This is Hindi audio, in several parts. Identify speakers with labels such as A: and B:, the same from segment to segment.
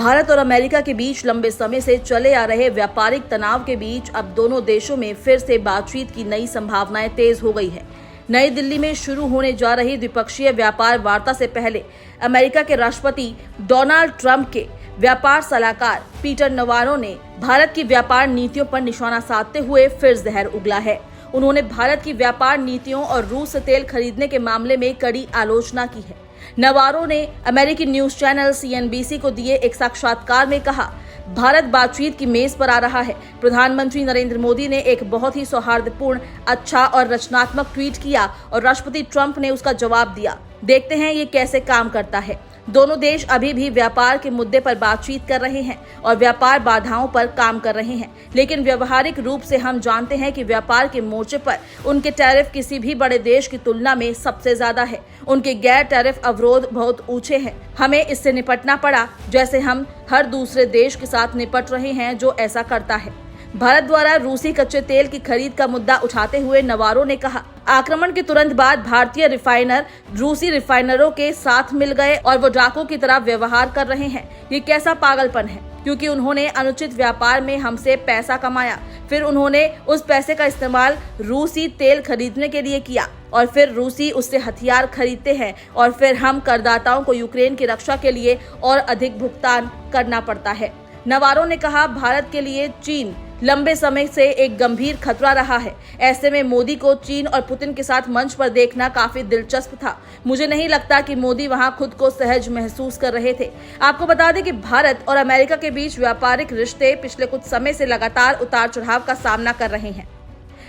A: भारत और अमेरिका के बीच लंबे समय से चले आ रहे व्यापारिक तनाव के बीच अब दोनों देशों में फिर से बातचीत की नई संभावनाएं तेज हो गई है। नई दिल्ली में शुरू होने जा रही द्विपक्षीय व्यापार वार्ता से पहले अमेरिका के राष्ट्रपति डोनाल्ड ट्रंप के व्यापार सलाहकार पीटर नवारो ने भारत की व्यापार नीतियों पर निशाना साधते हुए फिर जहर उगला है। उन्होंने भारत की व्यापार नीतियों और रूस से तेल खरीदने के मामले में कड़ी आलोचना की है। नवारो ने अमेरिकी न्यूज चैनल CNBC को दिए एक साक्षात्कार में कहा, भारत बातचीत की मेज पर आ रहा है। प्रधानमंत्री नरेंद्र मोदी ने एक बहुत ही सौहार्दपूर्ण, अच्छा और रचनात्मक ट्वीट किया और राष्ट्रपति ट्रंप ने उसका जवाब दिया। देखते हैं ये कैसे काम करता है। दोनों देश अभी भी व्यापार के मुद्दे पर बातचीत कर रहे हैं और व्यापार बाधाओं पर काम कर रहे हैं, लेकिन व्यवहारिक रूप से हम जानते हैं कि व्यापार के मोर्चे पर उनके टैरिफ किसी भी बड़े देश की तुलना में सबसे ज्यादा है। उनके गैर टैरिफ अवरोध बहुत ऊंचे हैं। हमें इससे निपटना पड़ा, जैसे हम हर दूसरे देश के साथ निपट रहे हैं जो ऐसा करता है। भारत द्वारा रूसी कच्चे तेल की खरीद का मुद्दा उठाते हुए नवारो ने कहा, आक्रमण के तुरंत बाद भारतीय रिफाइनर रूसी रिफाइनरों के साथ मिल गए और वो डाकुओं की तरह व्यवहार कर रहे हैं। ये कैसा पागलपन है, क्योंकि उन्होंने अनुचित व्यापार में हमसे पैसा कमाया, फिर उन्होंने उस पैसे का इस्तेमाल रूसी तेल खरीदने के लिए किया और फिर रूसी उससे हथियार खरीदते हैं और फिर हम करदाताओं को यूक्रेन की रक्षा के लिए और अधिक भुगतान करना पड़ता है। नवारो ने कहा, भारत के लिए चीन लंबे समय से एक गंभीर खतरा रहा है। ऐसे में मोदी को चीन और पुतिन के साथ मंच पर देखना काफी दिलचस्प था। मुझे नहीं लगता कि मोदी वहां खुद को सहज महसूस कर रहे थे। आपको बता दें कि भारत और अमेरिका के बीच व्यापारिक रिश्ते पिछले कुछ समय से लगातार उतार चढ़ाव का सामना कर रहे हैं।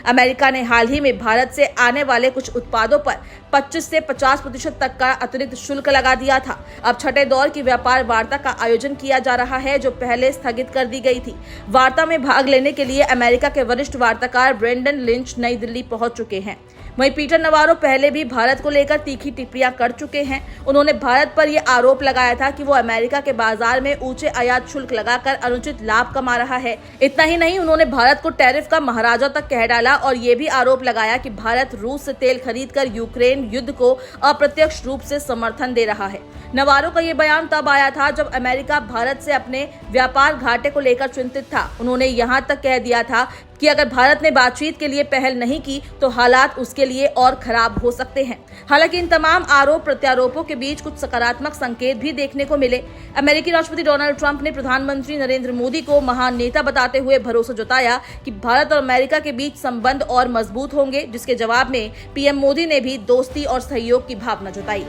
A: अमेरिका ने हाल ही में भारत से आने वाले कुछ उत्पादों पर 25 से 50% तक का अतिरिक्त शुल्क लगा दिया था। अब छठे दौर की व्यापार वार्ता का आयोजन किया जा रहा है, जो पहले स्थगित कर दी गई थी। वार्ता में भाग लेने के लिए अमेरिका के वरिष्ठ वार्ताकार ब्रेंडन लिंच नई दिल्ली पहुंच चुके हैं। वहीं पीटर नवारो पहले भी भारत को लेकर तीखी टिप्पणियां कर चुके हैं। उन्होंने भारत पर यह आरोप लगाया था कि वो अमेरिका के बाजार में ऊंचे आयात शुल्क लगाकर अनुचित लाभ कमा रहा है। इतना ही नहीं, उन्होंने भारत को टैरिफ का महाराजा तक कह डाला और ये भी आरोप लगाया कि भारत रूस से तेल खरीदकर यूक्रेन युद्ध को अप्रत्यक्ष रूप से समर्थन दे रहा है। नवारो का ये बयान तब आया था जब अमेरिका भारत से अपने व्यापार घाटे को लेकर चिंतित था। उन्होंने यहाँ तक कह दिया था कि अगर भारत ने बातचीत के लिए पहल नहीं की तो हालात उसके लिए और खराब हो सकते हैं। हालांकि इन तमाम आरोप प्रत्यारोपों के बीच कुछ सकारात्मक संकेत भी देखने को मिले। अमेरिकी राष्ट्रपति डोनाल्ड ट्रंप ने प्रधानमंत्री नरेंद्र मोदी को महान नेता बताते हुए भरोसा जताया कि भारत और अमेरिका के बीच संबंध और मजबूत होंगे, जिसके जवाब में PM मोदी ने भी दोस्ती और सहयोग की भावना जताई।